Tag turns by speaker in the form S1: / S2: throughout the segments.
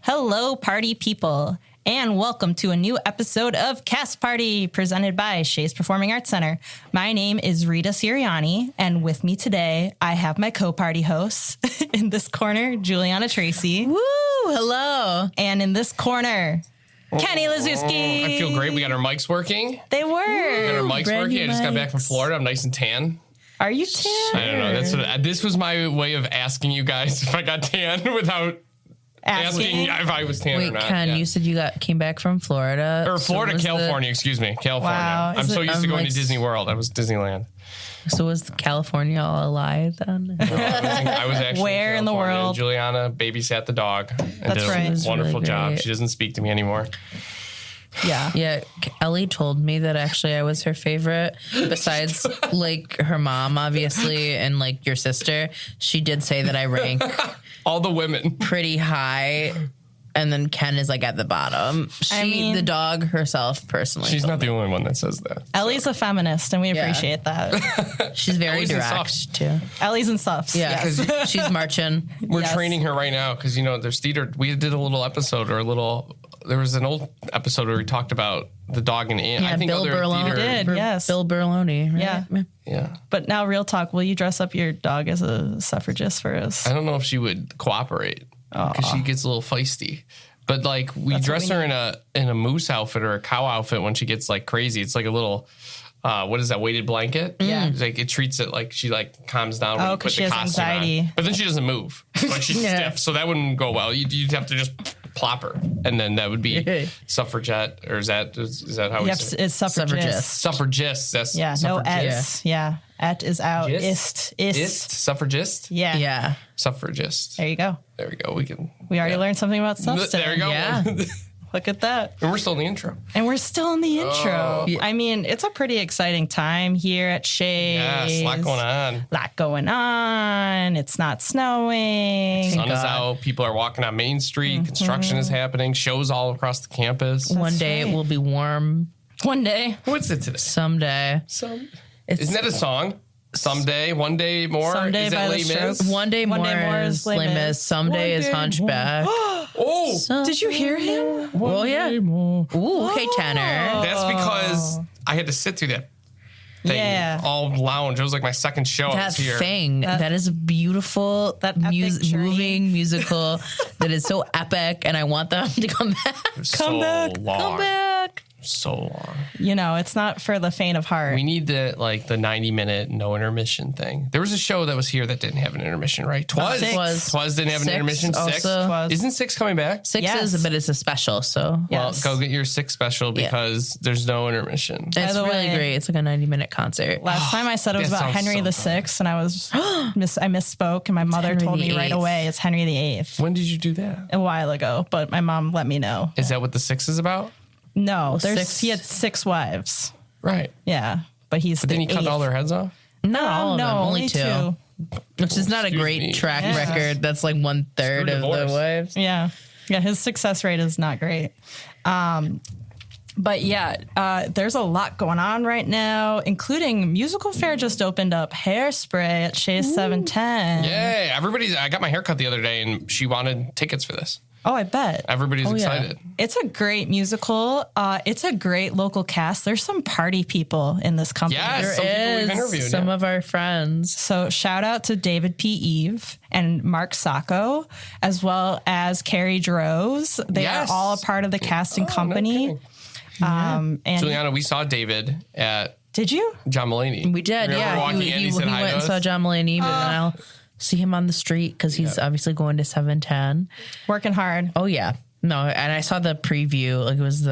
S1: Hello, party people, and welcome to a new episode of Cast Party, presented by Shays Performing Arts Center. My name is Rita Sirianni, and with me today, I have my co-party hosts. In this corner, Juliana Tracy.
S2: Woo! Hello.
S1: And in this corner, Kenny Lazuski.
S3: I feel great. We got our mics working.
S1: They were.
S3: We got our mics
S2: Brand
S3: working.
S2: new
S3: I just got back from
S2: mics.
S3: Florida. I'm nice and tan.
S1: Are you tan?
S3: I don't know. This was my way of asking you guys if I got tan without asking if I was tan or
S2: Wait,
S3: not.
S2: Ken,
S3: Yeah.
S2: you said you came back from Florida.
S3: Or Florida, California, excuse me. California.
S1: Wow.
S3: I'm so used to going
S2: like,
S3: to Disney World. I was Disneyland.
S2: So was California all a lie then?
S3: I was actually
S1: Where in the
S3: California.
S1: world?
S3: Juliana babysat the dog. And
S1: That's
S3: did
S1: right.
S3: a wonderful
S2: really
S3: job.
S2: great.
S3: She doesn't speak to me anymore.
S1: Yeah.
S2: Yeah, Ellie told me that actually I was her favorite. Besides, like, her mom, obviously, and, like, your sister. She did say that I rank
S3: All the women.
S2: pretty high, and then Ken is, like, at the bottom. The dog herself, personally.
S3: She's
S2: told
S3: not
S2: me.
S3: the only one that says that.
S1: Ellie's a feminist, and we appreciate that.
S2: She's very
S3: Ellie's in
S2: direct,
S3: Suffs.
S2: too.
S1: Ellie's and Suffs.
S2: Yeah,
S1: Yes.
S2: she's marching.
S3: We're
S1: Yes.
S3: training her right now because, there's theater. We did a little episode there was an old episode where we talked about the dog and ant.
S2: Yeah,
S3: I think
S2: Bill
S3: other
S2: Berlone.
S3: theater.
S1: did. Yes.
S2: Bill Berlone, right?
S1: Yeah.
S3: Yeah.
S1: But now, real talk, will you dress up your dog as a suffragist for us?
S3: I don't know if she would cooperate because she gets a little feisty. But like we dress her in a moose outfit or a cow outfit when she gets like crazy. It's like a little what is that, weighted blanket?
S1: Yeah.
S3: It's like it treats it like she like calms down when you
S1: 'cause
S3: put
S1: she
S3: the
S1: has
S3: costume
S1: anxiety.
S3: on. But then she doesn't move. Like she's
S2: Yeah.
S3: stiff. So that wouldn't go well. You'd have to just plop her. And then that would be suffragette, or is that how we
S1: Yep,
S3: say it?
S1: it's suffragist.
S3: Suffragists. That's
S1: Yeah, no
S3: suffragists.
S1: S. Yeah. Et is out.
S3: Gist?
S1: Ist.
S3: Suffragist?
S1: Yeah.
S2: Yeah.
S3: Suffragist.
S1: There you go.
S3: There we go. We can.
S1: We already learned something about Suffs
S3: There we go.
S2: Yeah.
S1: Look at that.
S3: And we're still in the intro.
S1: And we're still in the intro. I mean, it's a pretty exciting time here at Shays.
S3: Yes, a lot going on.
S1: Lot going on. It's not snowing.
S3: Sun is out. People are walking on Main Street. Construction is happening. Shows all across the campus.
S2: One day it will be warm.
S1: One day.
S3: What's it today?
S2: Someday.
S3: Isn't that a song? Someday, one day more.
S1: Someday
S3: is that
S1: by the
S3: Les
S1: Strokes.
S3: Mis?
S2: One day more is
S1: Les
S2: Les
S1: Mis.
S2: Mis. Someday is Hunchback.
S3: Oh,
S1: Did you hear him?
S2: Well, yeah. Ooh, okay, tenor.
S3: that's because I had to sit through that thing
S1: Yeah.
S3: all lounge. It was like my second show I
S2: That
S3: was here.
S2: thing. That is a beautiful,
S1: That epic journey.
S2: moving musical that is so epic, and I want them to come back.
S3: Come
S1: back.
S3: Long.
S2: Come back.
S3: So long.
S1: You know, it's not for the faint of heart.
S3: We need the 90-minute no intermission thing. There was a show that was here that didn't have an intermission, right? Twas didn't have an
S2: Six
S3: intermission. Six.
S2: also.
S1: Twas.
S3: Isn't 6 coming back?
S2: Six
S1: Yes.
S2: is, but it's a special, so.
S1: Yes.
S3: Well, go get your 6 special because there's no intermission.
S2: It's
S1: the
S2: really
S1: way-
S2: great. It's like a 90-minute concert.
S1: Last time I said it was
S3: That
S1: about
S3: sounds
S1: Henry
S3: so
S1: VI, and I was I misspoke, and my mother
S2: Henry
S1: told me
S2: the
S1: right
S2: Eighth.
S1: away it's Henry VIII
S3: When did you do that?
S1: a while ago, but my mom let me know.
S3: Is that what the 6 is about?
S1: No,
S2: six-
S1: he had 6 wives.
S3: Right.
S1: Yeah, but he's
S3: But then he cut all their heads off?
S2: Not all of
S1: no,
S2: them, only two. Which is not a
S3: Excuse
S2: great
S3: me.
S2: track
S1: Yeah.
S2: record. That's like 1/3 of the
S3: divorce.
S2: wives.
S1: Yeah, his success rate is not great. But yeah, there's a lot going on right now, including musical fair just opened up, Hairspray at Shays 710.
S3: Yay. I got my hair cut the other day and she wanted tickets for this.
S1: Oh, I bet.
S3: Everybody's excited.
S1: It's a great musical. It's a great local cast. There's some party people in this company.
S3: Yes. Some people we've interviewed.
S2: Some of our friends.
S1: So shout out to David P. Eve and Mark Sacco, as well as Carrie Droz. They
S3: Yes.
S1: are all a part of the casting company.
S3: kidding.
S1: And
S3: Juliana, we saw David at
S1: did you?
S3: John Mulaney.
S2: We did,
S3: Remember
S2: yeah.
S3: walking
S2: He
S3: in, he said hi
S2: went
S3: to
S2: and saw
S3: us?
S2: John Mulaney, but then I'll see him on the street because he's obviously going to 710.
S1: Working hard.
S2: Oh, yeah. No, and I saw the preview. Like, it was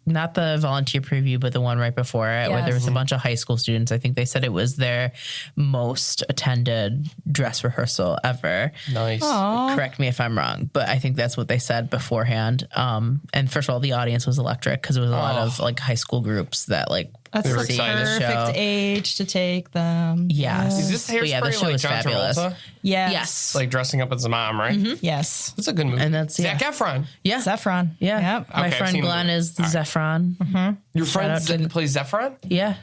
S2: not the volunteer preview, but the one right before it, where there was a bunch of high school students. I think they said it was their most attended dress rehearsal ever.
S3: Nice.
S2: Correct me if I'm wrong, but I think that's what they said beforehand. And first of all, the audience was electric because it was a lot of like high school groups that like
S1: That's
S3: They were
S1: the
S3: excited.
S1: perfect age to take them.
S2: Yes.
S3: Is this
S2: But yeah, the
S3: Hairspray
S2: show
S3: like
S2: was
S3: John
S2: fabulous.
S3: Travolta?
S1: Yes.
S2: Yes.
S3: Like dressing up as a mom, right?
S1: Yes.
S3: That's a good movie.
S2: And that's-
S3: Zac
S2: yeah.
S3: Efron.
S2: Yeah.
S1: Zephron.
S2: Yeah.
S1: Yep.
S2: My
S3: Okay, I've
S2: friend
S3: seen the
S2: Glenn
S3: movie.
S2: is Zephron.
S3: Your friend
S2: out to-
S3: plays Zephron?
S2: Yeah.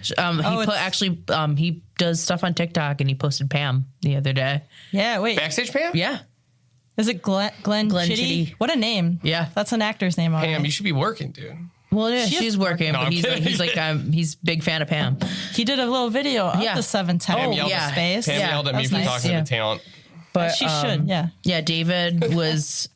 S2: He does stuff on TikTok and he posted Pam the other day.
S1: Yeah. Wait.
S3: Backstage Pam?
S2: Yeah.
S1: Is it Glenn Chitty? What a name.
S2: Yeah.
S1: That's an actor's name.
S3: Pam, you should be working, dude.
S2: Well, yeah, she's working,
S3: No,
S2: but
S3: I'm
S2: he's a big fan of Pam.
S1: He did a little video of the 710
S3: Pam yelled
S1: space.
S3: Pam yelled at me for
S1: nice.
S3: talking to the talent.
S2: But
S1: She should, yeah.
S2: Yeah, David was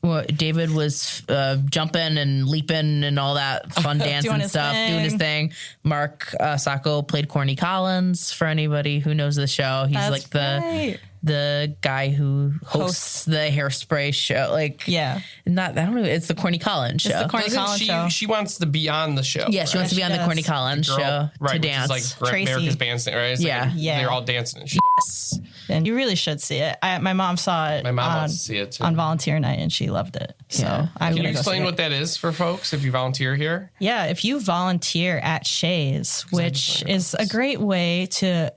S2: jumping and leaping and all that fun dancing stuff, doing his thing. Mark Sacco played Corny Collins. For anybody who knows the show, he's
S1: That's right.
S2: the guy who hosts the Hairspray show. Like,
S1: Yeah.
S2: not I don't know. It's the Corny Collins show.
S1: It's the Corny
S3: Doesn't
S1: Collins show.
S3: she wants to be on the show.
S2: Yeah, she wants to be on the
S1: does.
S2: Corny Collins
S3: Girl,
S2: show
S3: right,
S2: to
S3: which
S2: dance.
S3: is like
S1: Tracy.
S3: America's Bandstand, right? It's
S2: Yeah.
S3: like
S1: Yeah.
S3: they're all dancing and shit.
S2: Yes.
S1: And you really should see it. My mom saw it.
S3: My mom wants to see it too.
S1: on volunteer night, and she loved it. So
S2: Yeah.
S1: I'm
S3: Can you
S1: gonna go
S3: explain
S1: see
S3: what
S1: it.
S3: that is for folks if you volunteer here?
S1: Yeah, if you volunteer at Shays, which is a great way to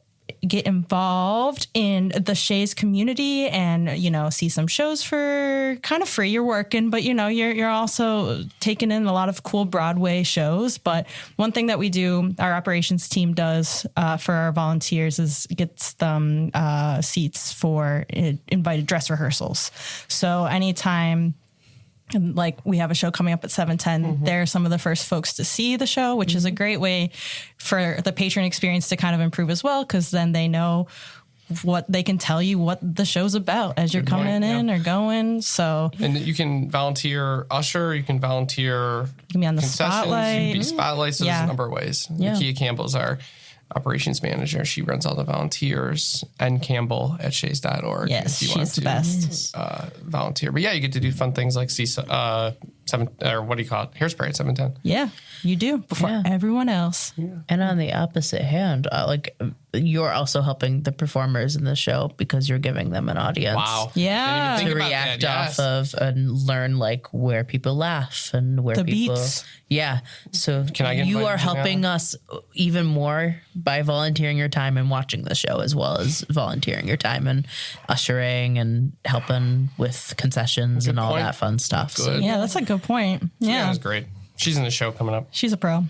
S1: get involved in the Shays community and, see some shows for kind of free. You're working, but you're also taking in a lot of cool Broadway shows. But one thing that we do, our operations team does for our volunteers is gets them seats for invited dress rehearsals. So anytime like we have a show coming up at 7:10. They're some of the first folks to see the show, which is a great way for the patron experience to kind of improve as well, because then they know what they can tell you what the show's about as you're coming in or going. So
S3: And you can volunteer usher, you can volunteer
S1: you can be on the
S3: concessions,
S1: spotlight.
S3: you can be spotlights. There's
S1: Yeah.
S3: a number of ways.
S2: Yeah.
S3: Nakia Campbell's our operations manager. She runs all the volunteers. And Campbell at shays.org.
S1: Yes,
S3: if you want
S1: she's the
S3: to,
S1: best.
S3: volunteer. But yeah, you get to do fun things like see seven or what do you call it? Hairspray at 7:10.
S1: Yeah, you do before
S2: Yeah.
S1: everyone else.
S2: And on the opposite hand, you're also helping the performers in the show because you're giving them an audience.
S3: Wow.
S1: Yeah.
S3: Didn't even
S2: To
S3: think about
S2: react
S3: that,
S2: off of and learn where people laugh and where
S1: The
S2: people
S1: beats.
S2: Yeah. So
S3: Can I get
S2: you
S3: invited
S2: are
S3: to
S2: helping
S3: that?
S2: us even more by volunteering your time and watching the show, as well as volunteering your time and ushering and helping with concessions and all
S3: point.
S2: that fun stuff. So
S3: Good.
S1: Yeah, that's a good point.
S3: Yeah,
S1: Yeah,
S3: that's great. She's in the show coming up.
S1: she's a pro.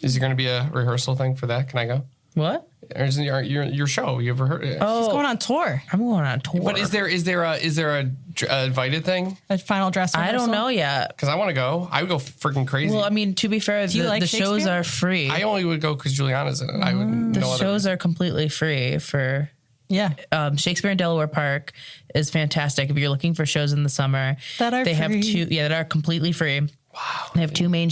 S3: Is there going to be a rehearsal thing for that? Can I go?
S2: what?
S3: Or is it your show? You ever heard?
S1: She's going on tour.
S2: I'm going on tour.
S3: But is there a invited thing?
S1: A final dress
S2: I
S1: rehearsal.
S2: don't know yet.
S3: Because I want to go. I would go freaking crazy.
S2: Well, I mean, to be fair,
S1: you
S2: the,
S1: like
S2: the shows
S1: Shakespeare?
S2: are free.
S3: I only would go because Juliana's in it. I would.
S2: The
S3: No other.
S2: shows are completely free for
S1: Yeah.
S2: Shakespeare in Delaware Park is fantastic. If you're looking for shows in the summer,
S1: That are
S2: they have
S1: free.
S2: two. Yeah, that are completely free. Wow. They have two main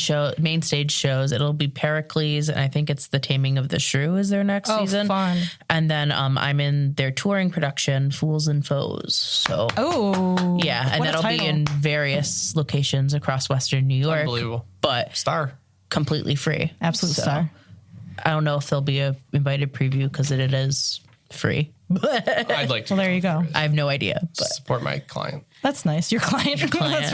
S2: stage shows. It'll be Pericles, and I think it's The Taming of the Shrew is their next season.
S1: Fun.
S2: And then I'm in their touring production, Fools and Foes. So
S1: Oh.
S2: yeah, and
S1: what a
S2: that'll be
S1: title.
S2: in various locations across Western New York.
S3: Unbelievable.
S2: But
S3: Star.
S2: completely free.
S1: Absolute
S2: So,
S1: star.
S2: I don't know if there'll be a invited preview because it is free.
S3: I'd like to.
S1: Well, there you go.
S2: I have no idea, but
S3: Support my client.
S1: That's nice. Your client.
S2: client.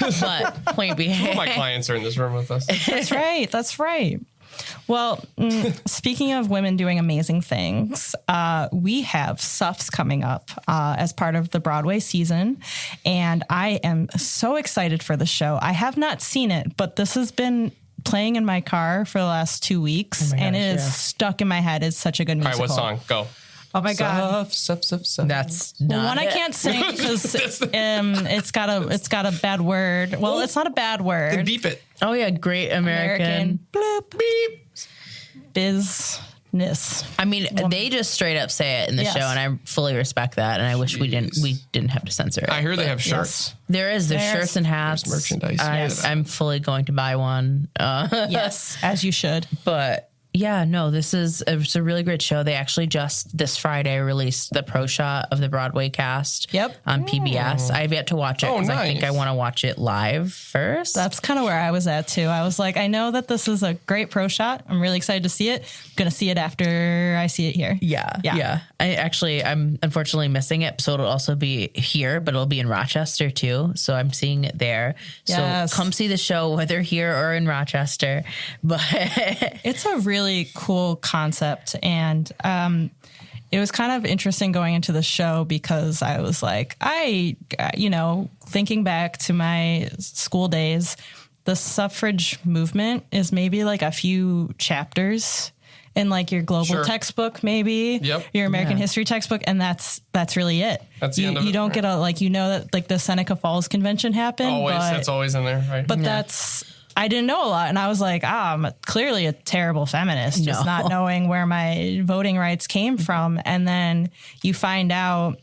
S1: That's right.
S2: point being,
S3: My clients are in this room with us.
S1: That's right. That's right. Well, speaking of women doing amazing things, we have Suffs coming up as part of the Broadway season. And I am so excited for the show. I have not seen it, but this has been playing in my car for the last 2 weeks.
S2: Oh my
S1: and
S2: gosh,
S1: it is
S2: yeah.
S1: stuck in my head. It's such a good
S3: All right,
S1: musical.
S3: what song? Go.
S1: Oh my God.
S3: Suff.
S2: that's not
S1: One I
S2: it.
S1: can't sing because it's got a bad word. Well, it's not a bad word.
S3: Beep it.
S2: Oh yeah, Great American.
S1: bloop beep business.
S2: I mean, they just straight up say it in the
S1: Yes.
S2: show, and I fully respect that. And I wish we didn't have to censor it.
S3: I hear they
S2: But
S3: have shirts.
S2: there's shirts and hats,
S3: There's merchandise. Yes.
S2: I'm fully going to buy one.
S1: Yes, as you should.
S2: But yeah, no, it's a really great show. They actually just this Friday released the pro shot of the Broadway cast.
S1: Yep.
S2: On PBS. I've yet to watch it
S3: Oh,
S2: because I think I
S3: nice.
S2: want to watch it live first.
S1: That's kind of where I was at too. I was like, I know that this is a great pro shot. I'm really excited to see it. I'm going to see it after I see it here.
S2: Yeah. I'm unfortunately missing it, so it'll also be here, but it'll be in Rochester too. So I'm seeing it there.
S1: Yes.
S2: So come see the show, whether here or in Rochester. But
S1: It's a really cool concept. And it was kind of interesting going into the show because I was like, thinking back to my school days, the suffrage movement is maybe like a few chapters in like your global textbook, maybe your American history textbook. And that's really it.
S3: That's the end of it.
S1: You don't get that like the Seneca Falls Convention happened.
S3: Always. That's always in there, right?
S1: But I didn't know a lot. And I was like, I'm clearly a terrible feminist, just not knowing where my voting rights came from. And then you find out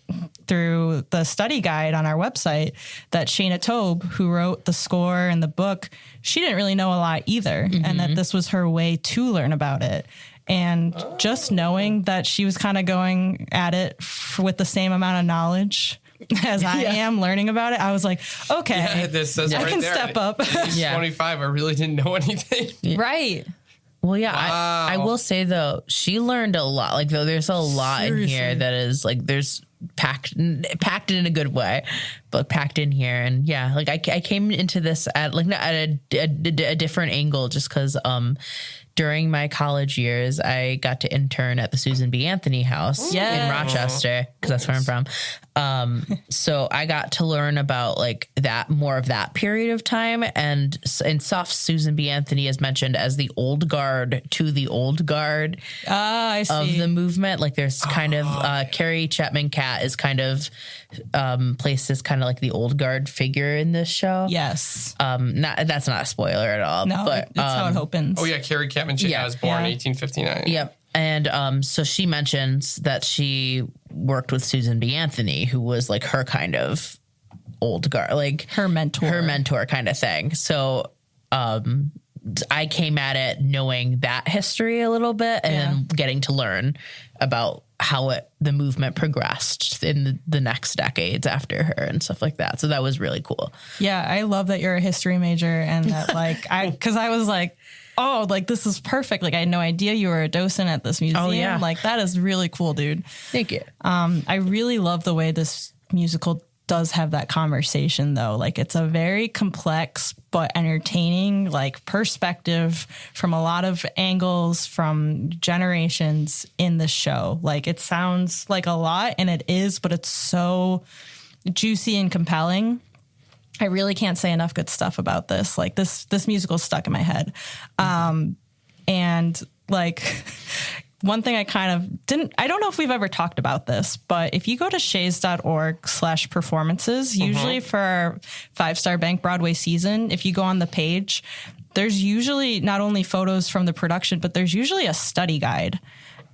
S1: through the study guide on our website that Shaina Taub, who wrote the score and the book, she didn't really know a lot either. And that this was her way to learn about it. And just knowing that she was kind of going at it with the same amount of knowledge as I am learning about it, I was like, okay,
S3: this says
S1: I
S3: right
S1: can
S3: there.
S1: step up.
S3: 25, I really didn't know anything.
S1: Right.
S2: Well, I will say though, she learned a lot. Like though, there's a lot in here that is like there's packed in a good way, but packed in here. And like I came into this at a different angle just because during my college years, I got to intern at the Susan B. Anthony House in Rochester because that's where I'm from. So I got to learn about like that more of that period of time. And in Suffs, Susan B. Anthony is mentioned as the old guard to the old guard of the movement. Like there's kind of Carrie Chapman Catt is kind of placed as kind of like the old guard figure in this show.
S1: Yes.
S2: That's not a spoiler at all.
S1: No,
S2: but
S1: it's how it opens.
S3: Oh yeah, Carrie Chapman Catt was born in 1859.
S2: Yep. And so she mentions that she worked with Susan B. Anthony, who was like her kind of old guard, like
S1: her mentor
S2: kind of thing. So I came at it knowing that history a little bit and then getting to learn about how the movement progressed in the next decades after her and stuff like that. So that was really cool.
S1: Yeah, I love that you're a history major and that like because I was like, oh, like this is perfect. Like I had no idea you were a docent at this museum. Oh, yeah. Like that is really cool, dude.
S2: Thank you.
S1: I really love the way this musical does have that conversation though. Like it's a very complex but entertaining like perspective from a lot of angles from generations in the show. Like it sounds like a lot and it is, but it's so juicy and compelling. I really can't say enough good stuff about this. Like this musical's stuck in my head. And like one thing I don't know if we've ever talked about this, but if you go to shays.org/performances, usually for our 5-Star Bank Broadway season, if you go on the page, there's usually not only photos from the production, but there's usually a study guide.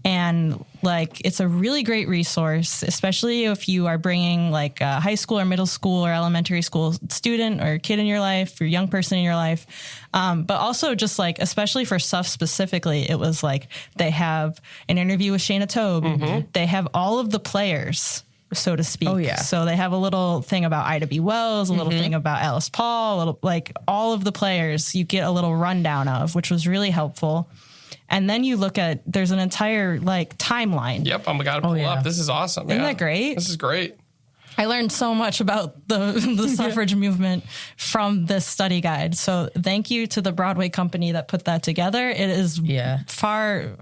S1: And like, it's a really great resource, especially if you are bringing like a high school or middle school or elementary school student or kid in your life or young person in your life. But also just like, especially for Suffs specifically, it was like they have an interview with Shaina Taub. They have all of the players, so to speak. Oh, yeah. So they have a little thing about Ida B. Wells, a little thing about Alice Paul, a little like all of the players you get a little rundown of, which was really helpful. And then you look at, there's an entire like timeline.
S3: Yep, I'm gotta pull up. This is awesome.
S1: Isn't that great?
S3: This is great.
S1: I learned so much about the suffrage movement from this study guide. So thank you to the Broadway company that put that together. It is far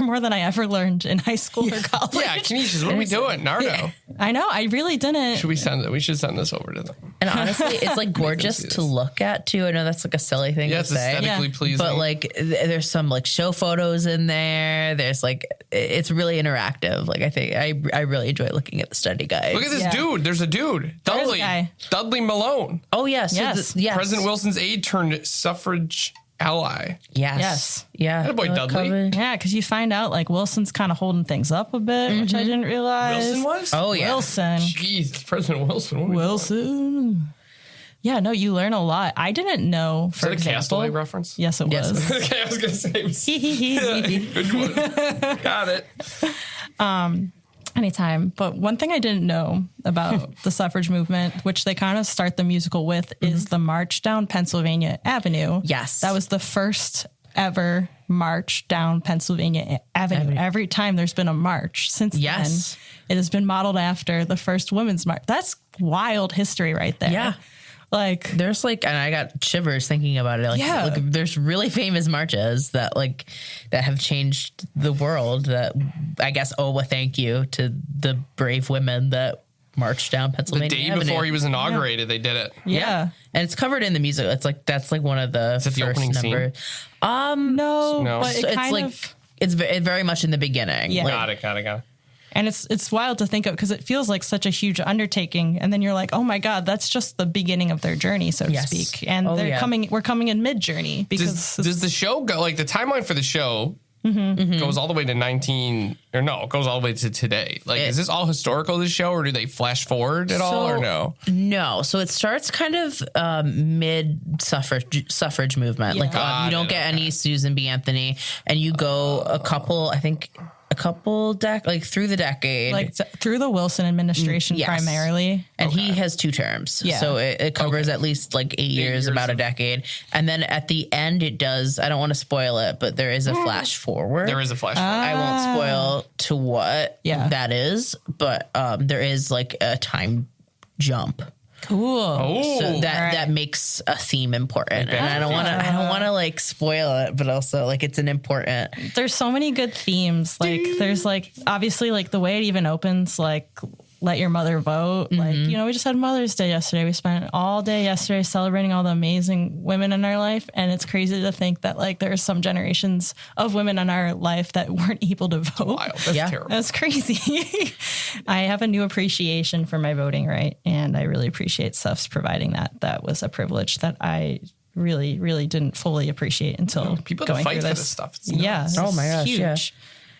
S1: more than I ever learned in high school or college.
S3: Yeah, Canisius, what are we doing? Nardo. Yeah.
S1: I know, I really didn't.
S3: We should send this over to them.
S2: And honestly, it's like gorgeous to look at too. I know that's like a silly thing to say.
S3: It's aesthetically pleasing.
S2: But like there's some like show photos in there. There's like, it's really interactive. Like I think I really enjoy looking at the study guide.
S3: Look at this dude. There's a dude. Dudley Malone.
S2: Oh, yes.
S1: Yes.
S3: President Wilson's aide turned suffrage ally.
S2: Yes. Yeah.
S3: That boy Dudley.
S1: Yeah, because you find out like Wilson's kind of holding things up a bit, which I didn't realize.
S3: Wilson was?
S2: Oh, yeah.
S1: Wilson.
S3: Jeez, President Wilson.
S1: Wilson. Yeah, no, you learn a lot. I didn't know, for example. Is that a
S3: Castaway reference?
S1: Yes, it was.
S3: Okay, I was going to say. Good one. Got it.
S1: Anytime. But one thing I didn't know about the suffrage movement, which they kind of start the musical with, is the march down Pennsylvania Avenue.
S2: Yes.
S1: That was the first ever march down Pennsylvania Avenue. Every time there's been a march since then, it has been modeled after the first women's march. That's wild history right there.
S2: Yeah.
S1: Like
S2: there's like, and I got shivers thinking about it. Like, there's really famous marches that have changed the world that I guess owe a thank you to the brave women that marched down Pennsylvania
S3: The day
S2: Avenue.
S3: before he was inaugurated, they did it.
S1: Yeah.
S2: And it's covered in the music. It's like, that's like one of the
S3: Is it
S2: first
S3: the opening
S2: number.
S3: scene?
S1: No, but
S2: so
S1: it kind of.
S2: It's very much in the beginning.
S1: Yeah.
S3: Got it.
S1: And it's wild to think of because it feels like such a huge undertaking. And then you're like, oh my God, that's just the beginning of their journey, so to speak. And we're coming in mid journey because
S3: does the show go like the timeline for the show goes all the way to it goes all the way to today. Like, is this all historical, this show, or do they flash forward at all or no?
S2: No. So it starts kind of mid suffrage movement. Like you don't get any Susan B. Anthony, and you go a couple through the decade,
S1: like through the Wilson administration primarily.
S2: And he has 2 terms. Yeah. So it covers at least like 8 years, about a decade. And then at the end it does, I don't want to spoil it, but there is a flash forward.
S3: There is a flash forward.
S2: I won't spoil to what that is, but there is like a time jump.
S1: Cool.
S3: Oh,
S2: so that makes a theme important, and I don't want to like spoil it, but also like it's an important.
S1: There's so many good themes. Like there's like obviously like the way it even opens, like let your mother vote. Like, you know, we just had Mother's Day yesterday. We spent all day yesterday celebrating all the amazing women in our life, and it's crazy to think that like there are some generations of women in our life that weren't able to vote.
S3: Wild. That's terrible.
S1: That's crazy. I have a new appreciation for my voting right, and I really appreciate Suffs providing that. That was a privilege that I really, really didn't fully appreciate until
S3: people
S1: going
S3: fight
S1: through
S3: for
S1: this.
S3: this stuff. It's
S1: Nuts.
S2: Oh my gosh,
S1: huge.
S2: yeah.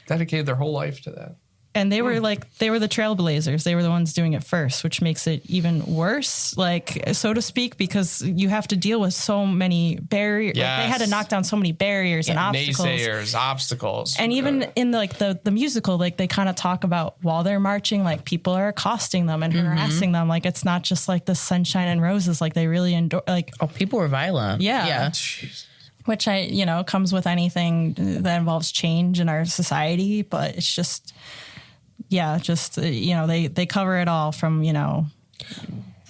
S3: Dedicated their whole life to that.
S1: And they were they were the trailblazers. They were the ones doing it first, which makes it even worse, like, so to speak, because you have to deal with so many barriers.
S3: Yes.
S1: Like, they had to knock down so many barriers and obstacles.
S3: Naysayers, obstacles.
S1: And even in the musical, like they kind of talk about while they're marching, like people are accosting them and harassing them. Like it's not just like the sunshine and roses. Like they really
S2: people were violent.
S1: Yeah.
S3: Jeez.
S1: Which comes with anything that involves change in our society, but it's just. Yeah, just, they cover it all from,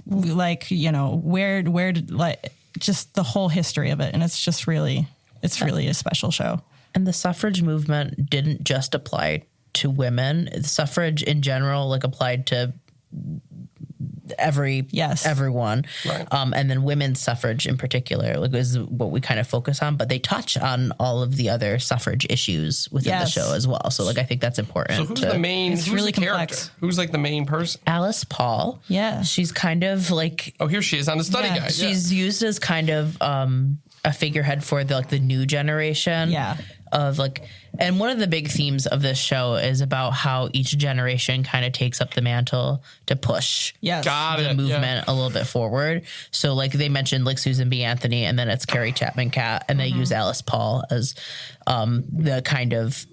S1: where did, like, just the whole history of it. And it's just really, a special show.
S2: And the suffrage movement didn't just apply to women. The suffrage in general, like, applied to everyone.
S3: Right.
S2: And then women's suffrage in particular, like, is what we kind of focus on, but they touch on all of the other suffrage issues within the show as well. So like, I think that's important.
S3: So who's the main,
S1: it's
S3: who's
S1: really
S3: the
S1: complex.
S3: character? Who's like the main person?
S2: Alice Paul.
S1: Yeah.
S2: She's kind of like,
S3: oh, here she is on the study guide.
S2: She's used as kind of a figurehead for the new generation.
S1: Yeah.
S2: Of like, and one of the big themes of this show is about how each generation kind of takes up the mantle to push the movement a little bit forward. So like they mentioned like Susan B. Anthony, and then it's Carrie Chapman Catt, and they use Alice Paul as the kind of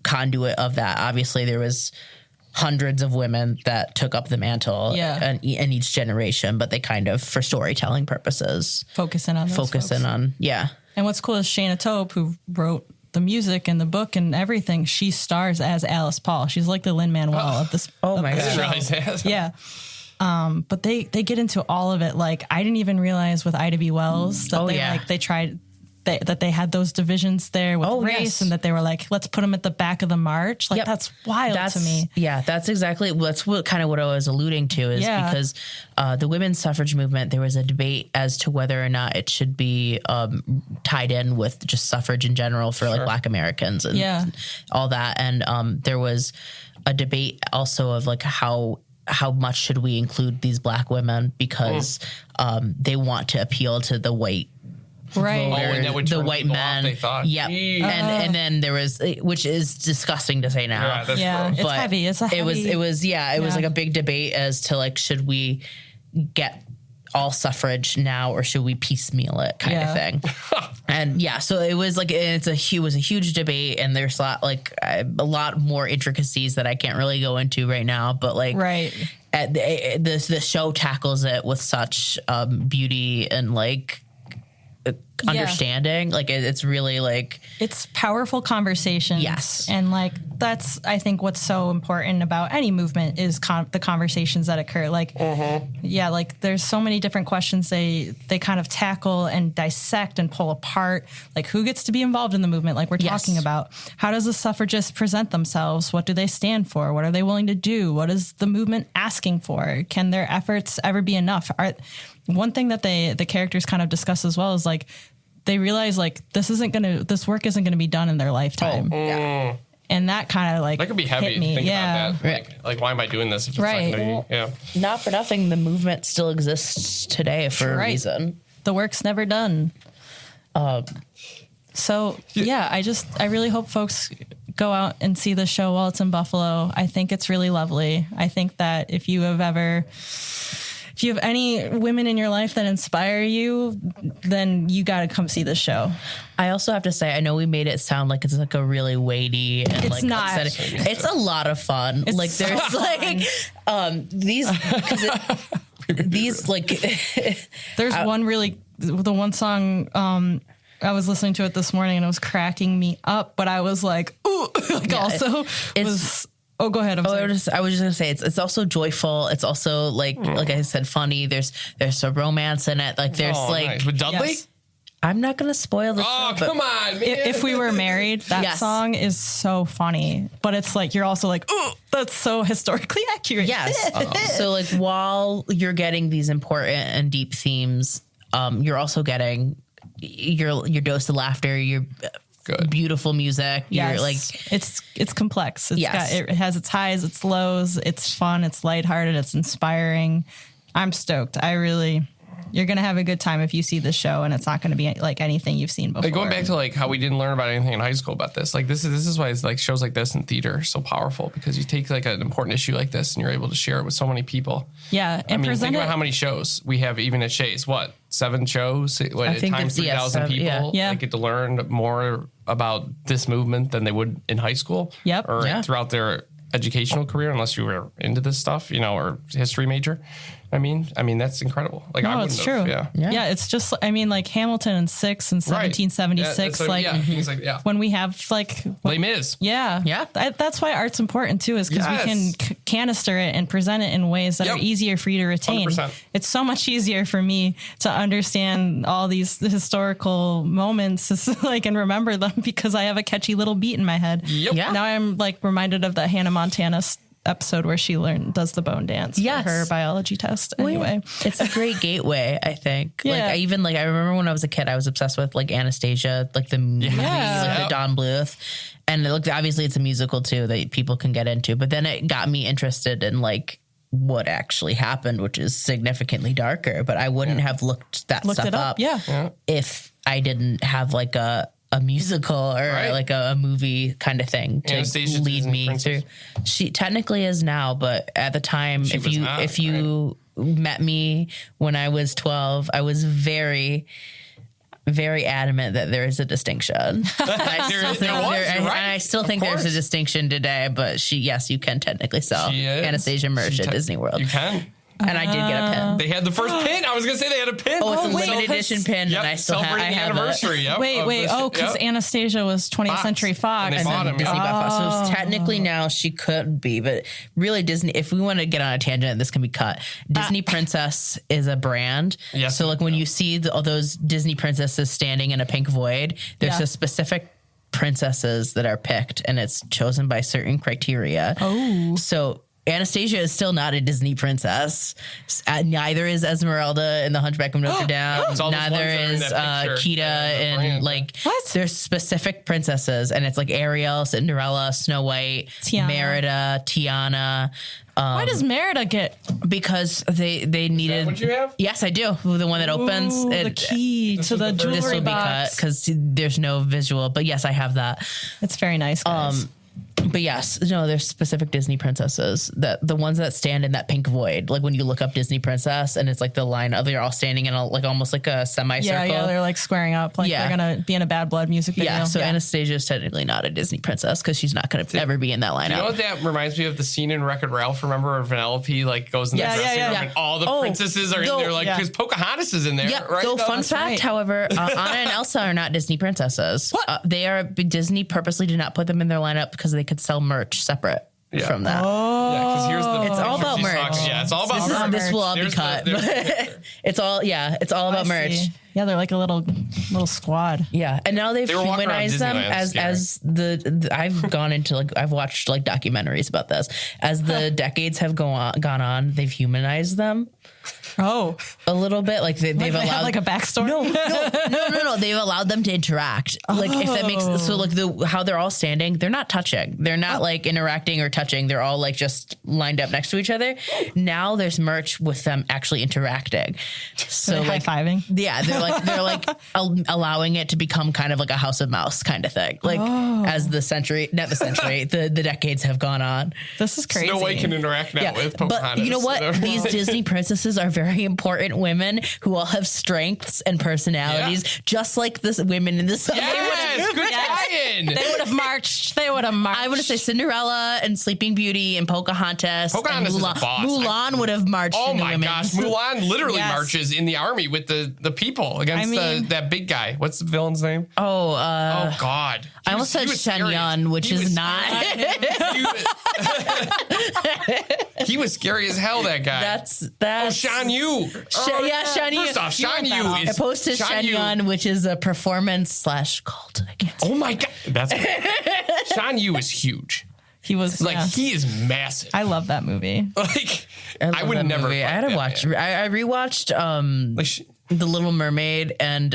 S2: conduit of that. Obviously there was hundreds of women that took up the mantle in each generation, but they kind of, for storytelling purposes,
S1: focus in on. And what's cool is Shaina Taub, who wrote the music and the book and everything, she stars as Alice Paul. She's like the Lin-Manuel of this.
S2: Oh my
S3: God.
S1: Yeah. But they get into all of it. Like I didn't even realize with Ida B. Wells that they tried that they had those divisions there with race and that they were like, let's put them at the back of the march. Like that's wild to me.
S2: Yeah, that's what I was alluding to is because the women's suffrage movement, there was a debate as to whether or not it should be tied in with just suffrage in general for like Black Americans and all that. And there was a debate also of like how much should we include these Black women because they want to appeal to the white
S1: right.
S3: Oh, and that would
S2: the
S3: turn
S2: white
S3: people
S2: men.
S3: Off, they thought.
S2: Yep. And then there was, which is disgusting to say now.
S3: Yeah, that's gross.
S1: It's heavy. It's a heavy.
S2: It was like a big debate as to like, should we get all suffrage now or should we piecemeal it kind of thing? And so it was like, it was a huge debate, and there's a lot more intricacies that I can't really go into right now, but like, the show tackles it with such beauty and like, understanding. Like it's really like
S1: it's powerful conversations.
S2: Yes.
S1: And like that's I think what's so important about any movement is the conversations that occur. Like like there's so many different questions they kind of tackle and dissect and pull apart. Like who gets to be involved in the movement, like we're talking about. How does a suffragist present themselves? What do they stand for? What are they willing to do? What is the movement asking for? Can their efforts ever be enough? One thing that the characters kind of discuss as well is like they realize like this work isn't gonna be done in their lifetime.
S3: Yeah.
S1: And that kind of like
S3: that could be heavy.
S1: hit me.
S3: Think
S1: Yeah.
S3: about that. Like, why am I doing this? If it's
S1: Right.
S3: not gonna be, yeah.
S2: Not for nothing, the movement still exists today for a
S1: Right.
S2: reason.
S1: The work's never done. So yeah, I really hope folks go out and see the show while it's in Buffalo. I think it's really lovely. I think that if you have any women in your life that inspire you, then you got to come see the show.
S2: I also have to say, I know we made it sound like it's like a really weighty and
S1: It's
S2: like
S1: not.
S2: upsetting. It's a lot of fun.
S1: It's
S2: like there's
S1: so
S2: like these like
S1: There's the one song I was listening to it this morning and it was cracking me up, but I was like, ooh, Oh, go ahead.
S2: I was just gonna say it's also joyful. It's also like I said, funny. There's some romance in it. Like there's
S3: nice. With Dudley.
S1: Yes.
S2: I'm not gonna spoil the show.
S3: Come on, man.
S1: If We Were Married, that song is so funny, but it's like you're also like, oh, that's so historically accurate.
S2: Yes. So like while you're getting these important and deep themes, you're also getting your dose of laughter. Your
S3: Good.
S2: Beautiful music.
S1: Yes.
S2: You're like
S1: it's complex. It has its highs, its lows. It's fun. It's lighthearted. It's inspiring. I'm stoked. You're going to have a good time if you see this show, and it's not going to be like anything you've seen before.
S3: Like going back to like how we didn't learn about anything in high school about this. Like this is why it's like shows like this in theater are so powerful, because you take like an important issue like this and you're able to share it with so many people.
S1: Yeah. And
S3: think about how many shows we have even at Shays. What, 7 shows? What,
S2: I think
S3: times 3,000 people
S1: Yeah.
S3: get to learn more about this movement than they would in high school.
S1: Yep.
S3: Or
S2: Yeah.
S3: throughout their educational career, unless you were into this stuff, or history major. I mean, that's incredible. Like, I
S1: it's
S3: wouldn't
S1: true.
S3: have, yeah.
S1: Yeah. It's just, like Hamilton and 6 and 1776.
S3: Things like that.
S1: When we have like,
S3: Les Mis.
S1: yeah. That's why art's important too, is because we can canister it and present it in ways that are easier for you to retain.
S3: 100%.
S1: It's so much easier for me to understand all these historical moments and remember them because I have a catchy little beat in my head.
S3: Yep.
S2: Yeah.
S1: Now I'm reminded of the Hannah Montana episode where she does the bone dance for her biology test. Anyway,
S2: it's a great gateway, I think.
S1: Yeah.
S2: I remember when I was a kid, I was obsessed with like Anastasia, like the movie, like the Don Bluth, and obviously it's a musical too that people can get into. But then it got me interested in like what actually happened, which is significantly darker. But I wouldn't have looked stuff
S1: it up.
S2: if I didn't have like a musical or like a movie kind of thing to lead me through. She technically is now, but at the time, if you met me when I was 12, I was very, very adamant that there is a distinction. I still think there's a distinction today, but you can technically sell Anastasia merch at Disney World.
S3: You can.
S2: And I did get a pin.
S3: They had the first pin. I was going to say they had a pin.
S2: Oh, it's a limited edition pin, and I still have
S3: the anniversary.
S2: it.
S3: Yep.
S1: Wait. Because Anastasia was 20th Century Fox.
S3: And they bought him.
S2: Disney bought Fox. So technically now she could be, but really Disney, if we want to get on a tangent, this can be cut. Disney Princess is a brand.
S3: Yes.
S2: So like when you see all those Disney princesses standing in a pink void, there's a specific princesses that are picked, and it's chosen by certain criteria.
S1: Oh.
S2: So Anastasia is still not a Disney princess. Neither is Esmeralda in The Hunchback of Notre Dame. Neither is Kida and there's specific princesses, and it's like Ariel, Cinderella, Snow White, Merida, Tiana.
S1: Why does Merida get?
S2: Because they needed.
S3: Is that what you have?
S2: Yes, I do. The one that opens.
S1: Ooh, the key to the jewelry
S2: This will be cut
S1: box.
S2: because there's no visual. But yes, I have that.
S1: It's very nice, guys.
S2: But yes, there's specific Disney princesses, that the ones that stand in that pink void. Like when you look up Disney princess and it's like the line of, they're all standing in almost like a semicircle.
S1: Yeah, they're like squaring up. Like they're going to be in a Bad Blood music video.
S2: Yeah, so Anastasia is technically not a Disney princess because she's not going to ever be in that lineup.
S3: You know what that reminds me of? The scene in Wreck-It Ralph. Remember where Vanellope goes in the dressing room and all the princesses are in there, because Pocahontas is in there, right?
S2: So fun fact, however, Anna and Elsa are not Disney princesses.
S1: What?
S2: They are, Disney purposely did not put them in their lineup because they could sell merch separate from that.
S3: Because here's the.
S2: It's all about merch.
S3: Yeah, it's all about merch.
S2: This will all be cut. It's all about merch.
S1: Yeah, they're like a little squad.
S2: Yeah, and now they've humanized them as the I've gone into I've watched documentaries about this. As the decades have gone on, they've humanized them.
S1: Oh,
S2: a little bit. Like they've
S1: they
S2: allowed
S1: have like a backstory.
S2: No. They've allowed them to interact. Like if that makes so. Like how they're all standing, they're not touching. They're not like interacting or touching. They're all like just lined up next to each other. Now there's merch with them actually interacting. So like
S1: high-fiving.
S2: Yeah, they're like allowing it to become kind of like a House of Mouse kind of thing. Like as the decades have gone on.
S1: This is crazy.
S3: Snow White can interact now with Pocahontas.
S2: But you know what? These Disney princesses are very important women who all have strengths and personalities, just like the women in this.
S3: Yes, good tie-in.
S1: They would have marched. I would
S2: have say Cinderella and Sleeping Beauty and Pocahontas.
S3: Pocahontas
S2: and Mulan.
S3: is a boss.
S2: Mulan would have marched.
S3: Oh
S2: in the
S3: my
S2: women's.
S3: gosh, Mulan literally marches in the army with the people against that big guy. What's the villain's name?
S2: Oh
S3: God.
S2: I almost said Shen Yun, which is not.
S3: He was scary as hell, that guy.
S2: That's
S3: Shan Yu.
S2: Shan Yu.
S3: First off, Shan Yu is
S2: opposed to Shen Yun, which is a performance/cult.
S3: Oh my God. That's Shan Yu is huge.
S1: He was
S3: he is massive.
S1: I love that movie.
S3: Like I would never.
S2: I had to watch. I rewatched The Little Mermaid and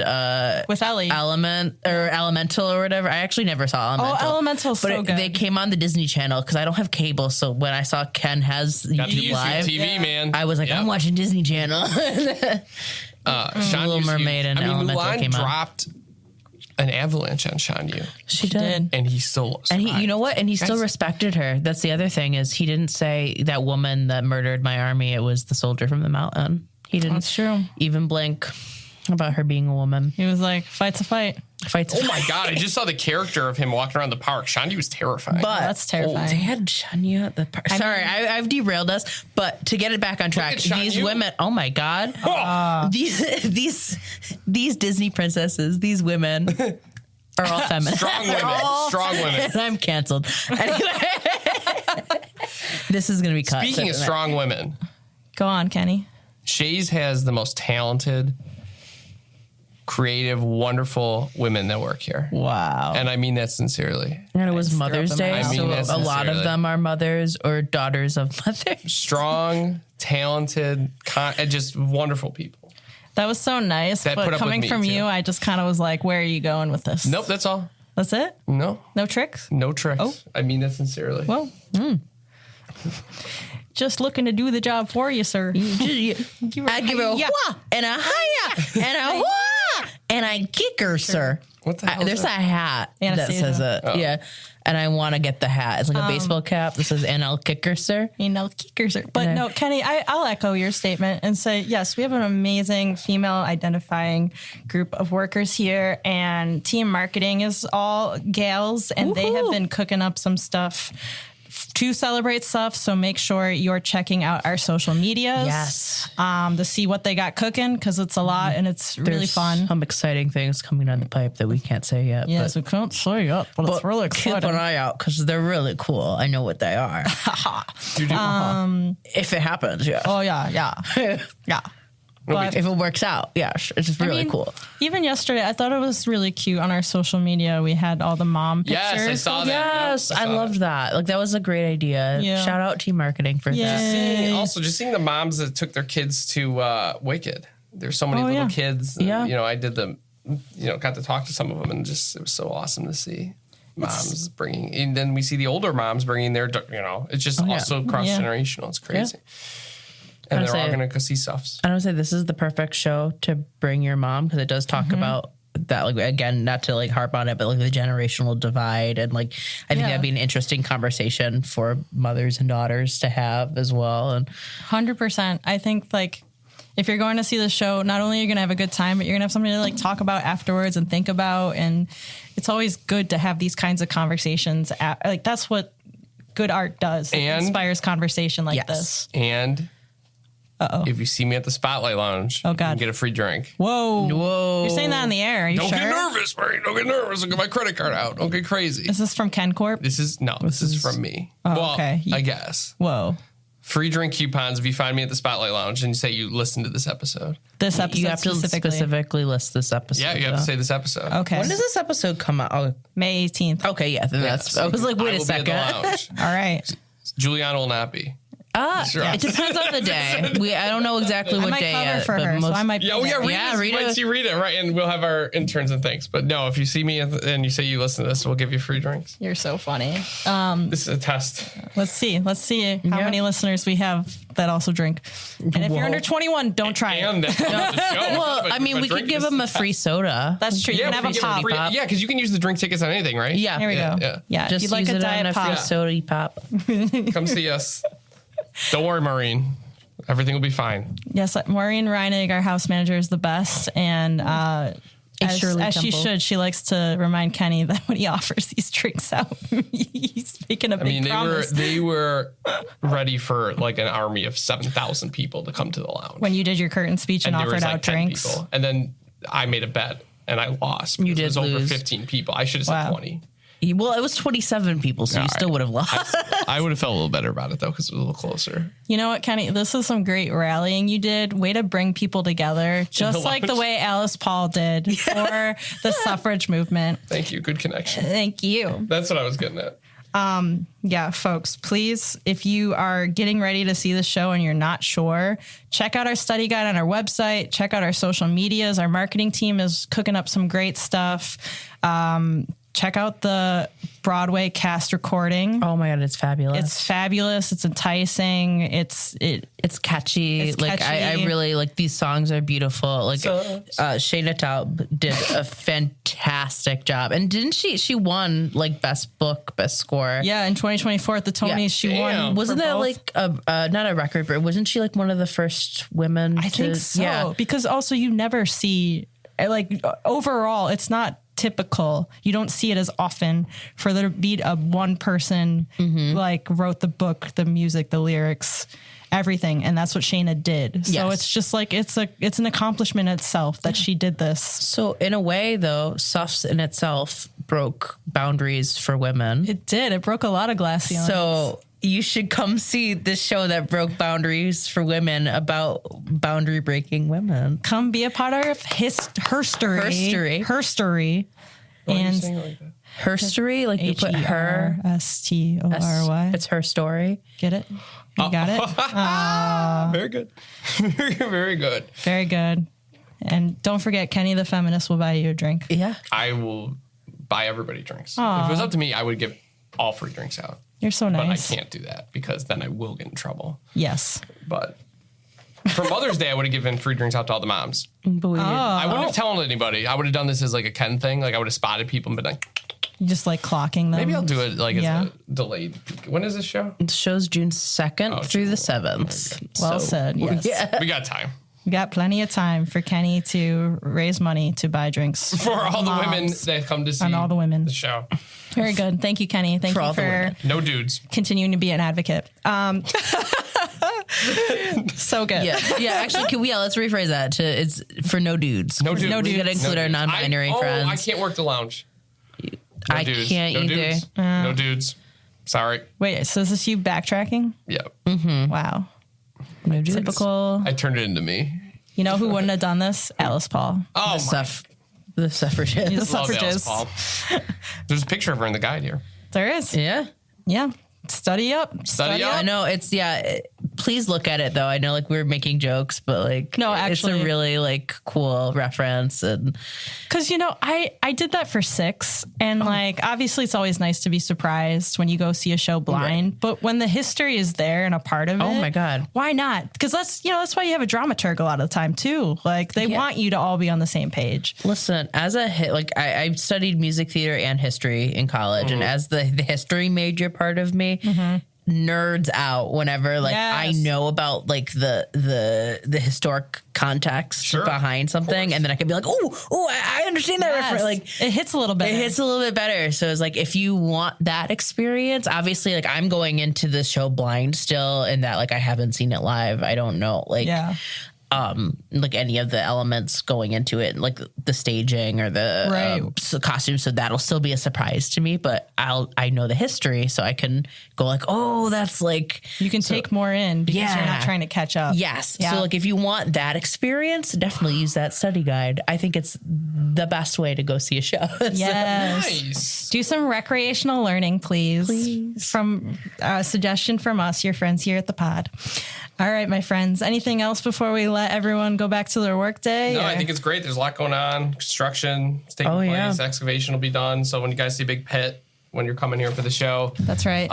S1: with Ellie
S2: Elemental or whatever. I actually never saw Elemental.
S1: Oh, Elemental's so good.
S2: They came on the Disney Channel because I don't have cable. So when I saw Ken has YouTube Live
S3: TV, man,
S2: I was like, I'm watching Disney Channel.
S3: The
S2: Little Mermaid and Elemental
S3: Mulan
S2: came
S3: dropped an avalanche on Shan Yu.
S2: She did.
S3: And he still
S2: you know what? And he still respected her. That's the other thing is he didn't say that woman that murdered my army. It was the soldier from the mountain. He didn't
S1: That's true.
S2: even blink about her being a woman.
S1: He was like, fight's a fight.
S3: Oh my God, I just saw the character of him walking around the park. Shan Yu was terrifying.
S2: But
S1: that's terrifying.
S2: They had Shan Yu at the park. Sorry, I've derailed us. But to get it back on track, these women, oh my God. These Disney princesses, these women are all feminine.
S3: Strong women.
S2: And I'm canceled. Anyway, this is going to be cut.
S3: Speaking of strong women.
S1: Go on, Kenny.
S3: Shays has the most talented, creative, wonderful women that work here.
S1: Wow.
S3: And I mean that sincerely.
S2: And it was Mother's Day,
S3: so
S2: a lot of them are mothers or daughters of mothers.
S3: Strong, talented, just wonderful people.
S1: That was so nice.
S3: That
S1: but coming from you, I just kind of was like, where are you going with this?
S3: Nope, that's all.
S1: That's it?
S3: No.
S1: No tricks?
S3: No tricks.
S1: Oh.
S3: I mean that sincerely.
S1: Well, just looking to do the job for you, sir.
S2: I give her a wah and a hiya and a wah and I kick her, sir.
S3: What the hell?
S2: There's a hat that says it.
S3: Oh.
S2: Yeah. And I want to get the hat. It's like a baseball cap that says, and I'll kick her, sir.
S1: And I'll kick her, sir. But no, Kenny, I'll echo your statement and say, yes, we have an amazing female identifying group of workers here, and team marketing is all gals, and they have been cooking up some stuff to celebrate stuff. So make sure you're checking out our social medias.
S2: Yes.
S1: To see what they got cooking, because it's a lot and it's really fun.
S2: Some exciting things coming down the pipe that we can't say yet.
S1: Yes, we can't say yet, but it's really exciting.
S2: Keep an eye out because they're really cool. I know what they are. If it happens, yeah.
S1: Oh, yeah. Yeah.
S2: But if it works out, yeah, it's really cool.
S1: Even yesterday, I thought it was really cute on our social media. We had all the mom pictures.
S3: Yes, I saw that.
S2: Yes, I loved that. Like, that was a great idea.
S1: Yeah.
S2: Shout out team marketing for that.
S3: Just seeing the moms that took their kids to Wicked. There's so many little kids.
S2: Yeah.
S3: I did got to talk to some of them, and just it was so awesome to see moms bringing. And then we see the older moms bringing their. It's just also cross generational. It's crazy. Yeah. And they're all going to go see Suffs.
S2: I would say this is the perfect show to bring your mom, because it does talk about that, like, again, not to like harp on it, but like the generational divide. And like, I think that'd be an interesting conversation for mothers and daughters to have as well. And
S1: 100%. I think like if you're going to see the show, not only are you going to have a good time, but you're going to have something to like talk about afterwards and think about. And it's always good to have these kinds of conversations. Like that's what good art does. It inspires conversation like this.
S3: And if you see me at the Spotlight Lounge, you can get a free drink.
S1: Whoa. You're saying that on the air. Are you
S3: Don't
S1: sure?
S3: get nervous, Mary. Don't get nervous. I'll get my credit card out. Don't get crazy.
S1: Is this from Ken Corp?
S3: This is from me.
S1: Oh, okay.
S3: I guess.
S1: Whoa.
S3: Free drink coupons if you find me at the Spotlight Lounge and you say you listen to this episode.
S1: This episode
S2: you have to specifically list this episode.
S3: Yeah, you have to say this episode.
S1: Okay.
S2: When does this episode come out? Oh,
S1: May 18th.
S2: Okay, yeah. Then that's. I was like, wait a second.
S3: All
S1: right.
S3: Juliana will not be.
S2: It depends on the day. I don't know exactly what day
S1: cover
S2: yet,
S1: for
S2: but
S1: her, so I might be there.
S3: You might see Rita, right? And we'll have our interns and things. But no, if you see me and you say you listen to this, we'll give you free drinks.
S1: You're so funny.
S3: This is a test.
S1: Let's see how many listeners we have that also drink. And if you're under 21, don't try it.
S2: Well, I mean, we could give them a free soda.
S1: That's true. You can have a pop.
S3: Yeah, because you can use the drink tickets on anything, right?
S2: Yeah.
S1: There we go. Yeah.
S2: Just
S1: if you'd like
S2: use
S1: a
S2: it
S1: diet
S2: on a
S1: pop.
S2: free soda pop.
S3: Come see us. Don't worry, Maureen. Everything will be fine.
S1: Yes, Maureen Reinig, our house manager, is the best. And as she should, she likes to remind Kenny that when he offers these drinks out, he's making a big promise.
S3: They were ready for like an army of 7,000 people to come to the lounge.
S1: When you did your curtain speech and offered out drinks.
S3: People. And then I made a bet and I lost.
S2: You did
S3: it was
S2: lose.
S3: Over 15 people. I should have said 20.
S2: Well, it was 27 people, so you still would have lost.
S3: I would have felt a little better about it, though, because it was a little closer.
S1: You know what, Kenny? This is some great rallying you did. Way to bring people together, just like the way Alice Paul did for the suffrage movement.
S3: Thank you. Good connection.
S1: Thank you.
S3: That's what I was getting at.
S1: Yeah, folks, please, if you are getting ready to see the show and you're not sure, check out our study guide on our website. Check out our social medias. Our marketing team is cooking up some great stuff. Check out the Broadway cast recording.
S2: Oh my God, it's fabulous.
S1: It's fabulous. It's enticing. It's
S2: catchy.
S1: It's
S2: like
S1: catchy.
S2: I really like these songs are beautiful. Like Shaina Taub did a fantastic job. And didn't she won like best book, best score?
S1: Yeah, in 2024 at the Tonys, she won.
S2: Wasn't that like not a record, but wasn't she like one of the first women?
S1: I think so. Yeah. Because also you never see like overall, it's not typical. You don't see it as often for there to be a one person like wrote the book, the music, the lyrics, everything, and that's what Shaina did. So it's just like it's an accomplishment itself that she did this.
S2: So in a way, though, Suffs in itself broke boundaries for women.
S1: It did. It broke a lot of glass ceilings.
S2: So you should come see this show that broke boundaries for women about boundary breaking women.
S1: Come be a part of her story. Her story. And
S2: her story, like you put her
S1: Herstory.
S2: It's her story.
S1: Get it? You got it?
S3: Very good. Very good.
S1: Very good. And don't forget, Kenny the feminist will buy you a drink.
S2: Yeah.
S3: I will buy everybody drinks. Aww. If it was up to me, I would give all free drinks out.
S1: You're so nice.
S3: But I can't do that because then I will get in trouble.
S1: Yes.
S3: But for Mother's Day, I would have given free drinks out to all the moms. I wouldn't have told anybody. I would have done this as like a Ken thing. Like I would have spotted people and been like,
S1: just like clocking them.
S3: Maybe I'll do it like as a delayed. When is this show?
S2: The show's June 2nd through the 7th.
S1: Well said. Yes.
S3: We got time.
S1: We got plenty of time for Kenny to raise money to buy drinks
S3: for all the women that come to see
S1: and all the women
S3: the show.
S1: Very good. Thank you, Kenny. Thank you for
S3: no dudes
S1: continuing to be an advocate. So good.
S2: Yeah. Actually, let's rephrase that. It's for no dudes.
S3: No dudes.
S2: We gotta include our non-binary friends.
S3: I can't work the lounge.
S2: I can't either.
S3: Dudes. No dudes. Sorry.
S1: Wait. So is this you backtracking?
S3: Yeah.
S2: Mm-hmm.
S1: Wow.
S2: No dudes.
S1: Typical.
S3: I turned it into me.
S1: You know who wouldn't have done this? Alice Paul.
S3: Oh,
S2: the suffragists.
S1: The suffragists.
S3: There's a picture of her in the guide here.
S1: There is.
S2: Yeah.
S1: Yeah. Study up.
S2: I know it's please look at it though. I know like we're making jokes, but like
S1: no, actually,
S2: it's a really like cool reference. And
S1: because I did that for 6, and like obviously it's always nice to be surprised when you go see a show blind, right. But when the history is there and a part of it,
S2: oh my God,
S1: why not? Because that's why you have a dramaturg a lot of the time too. Like they want you to all be on the same page.
S2: Listen, as I studied music theater and history in college, and as the history major part of me. Nerds out whenever I know about like the historic context behind something, and then I can be like, I understand that reference. Like
S1: it hits a little better.
S2: It hits a little bit better. So it's like if you want that experience, obviously like I'm going into this show blind still, in that like I haven't seen it live. I don't know. like any of the elements going into it, like the staging or the costumes. So that'll still be a surprise to me, but I know the history, so I can go like, oh, that's like,
S1: you can take more in because you're not trying to catch up.
S2: Yes. Yeah. So like if you want that experience, definitely use that study guide. I think it's the best way to go see a show.
S1: Yes.
S3: Nice.
S1: Do some recreational learning, please. From a suggestion from us, your friends here at the pod. All right, my friends. Anything else before we let everyone go back to their work day?
S3: No, I think it's great. There's a lot going on. Construction is taking place. Excavation will be done. So when you guys see a big pit, when you're coming here for the show.
S1: That's right.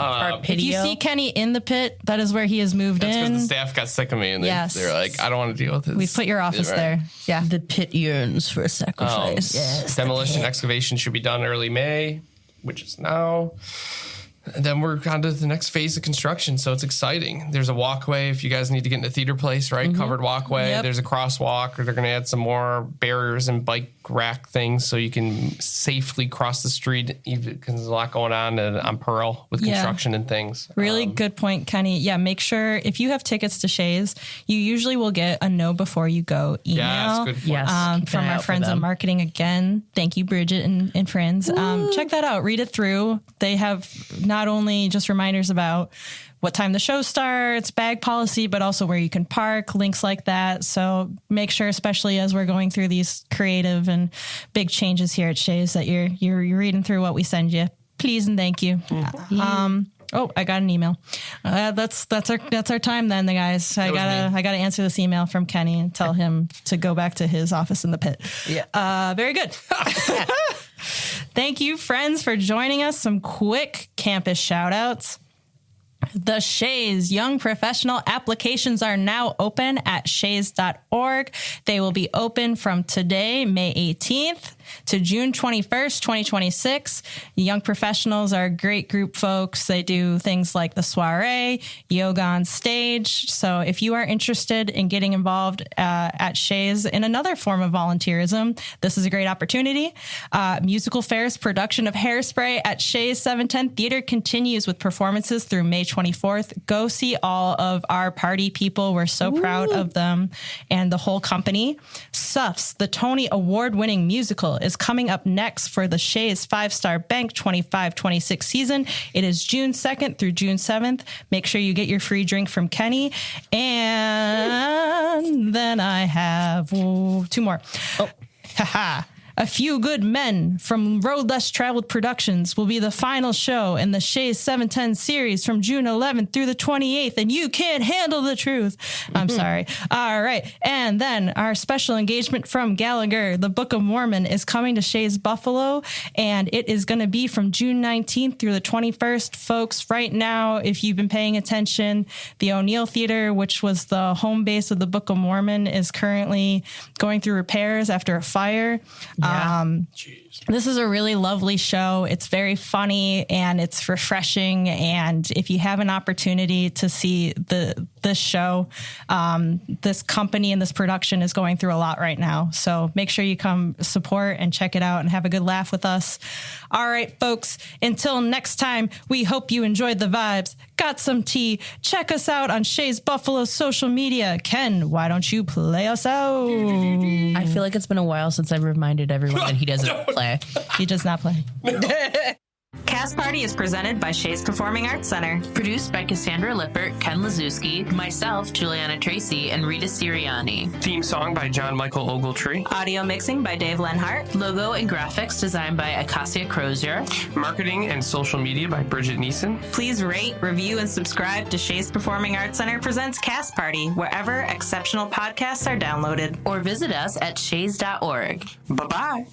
S1: If you see Kenny in the pit, that is where he has moved in. That's
S3: because the staff got sick of me and they're like, I don't want to deal with this.
S1: We've put your office there. Yeah.
S2: The pit yearns for a sacrifice.
S3: Yes. Demolition excavation should be done early May, which is now. And then we're on to the next phase of construction, so it's exciting. There's a walkway if you guys need to get into Theater Place, right? Mm-hmm. Covered walkway. Yep. There's a crosswalk, or they're going to add some more barriers and bike rack things so you can safely cross the street, because there's a lot going on Pearl with construction and things.
S1: Really good point, Kenny. Yeah, make sure if you have tickets to Shays, you usually will get a know before you go email.
S3: Yes, good point.
S1: From our friends in marketing again. Thank you, Bridget and friends. Check that out. Read it through. They have not only just reminders about what time the show starts, bag policy, but also where you can park, links like that. So make sure, especially as we're going through these creative and big changes here at Shays, that you're reading through what we send you. Please and thank you. Oh, I got an email. That's our time then, guys. I gotta answer this email from Kenny and tell him to go back to his office in the pit. Yeah. Very good. Thank you, friends, for joining us. Some quick campus shout outs. The Shays Young Professional applications are now open at shays.org. They will be open from today, May 18th, to June 21st, 2026. The Young Professionals are a great group, folks. They do things like the soiree, yoga on stage. So if you are interested in getting involved at Shays in another form of volunteerism, this is a great opportunity. Musical Fair's production of Hairspray at Shays 710 Theater continues with performances through May 24th. Go see all of our party people. We're so proud of them and the whole company. Suffs, the Tony Award-winning musical, is coming up next for the Shays 5-Star Bank 25-26 season. It is June 2nd through June 7th. Make sure you get your free drink from Kenny. And then I have two more. Oh, haha. A Few Good Men from Road Less Traveled Productions will be the final show in the Shays 710 series from June 11th through the 28th, and you can't handle the truth. I'm sorry. All right. And then our special engagement from Gallagher, the Book of Mormon, is coming to Shays Buffalo, and it is going to be from June 19th through the 21st. Folks, right now, if you've been paying attention, the O'Neill Theater, which was the home base of the Book of Mormon, is currently going through repairs after a fire. This is a really lovely show. It's very funny and it's refreshing. And if you have an opportunity to see this show, this company and this production is going through a lot right now. So make sure you come support and check it out and have a good laugh with us. All right, folks, until next time, we hope you enjoyed the vibes, got some tea. Check us out on Shays Buffalo's social media. Ken, why don't you play us out?
S2: I feel like it's been a while since I've reminded everyone that he doesn't play.
S1: He does not play.
S4: Cast Party is presented by Shays Performing Arts Center.
S2: Produced by Cassandra Lippert, Ken Lazewski, myself, Juliana Tracy, and Rita Sirianni.
S3: Theme song by John Michael Ogletree.
S4: Audio mixing by Dave Lenhart.
S2: Logo and graphics designed by Acacia Crozier.
S3: Marketing and social media by Bridget Neeson.
S4: Please rate, review, and subscribe to Shays Performing Arts Center presents Cast Party, wherever exceptional podcasts are downloaded.
S2: Or visit us at shays.org.
S3: Bye-bye.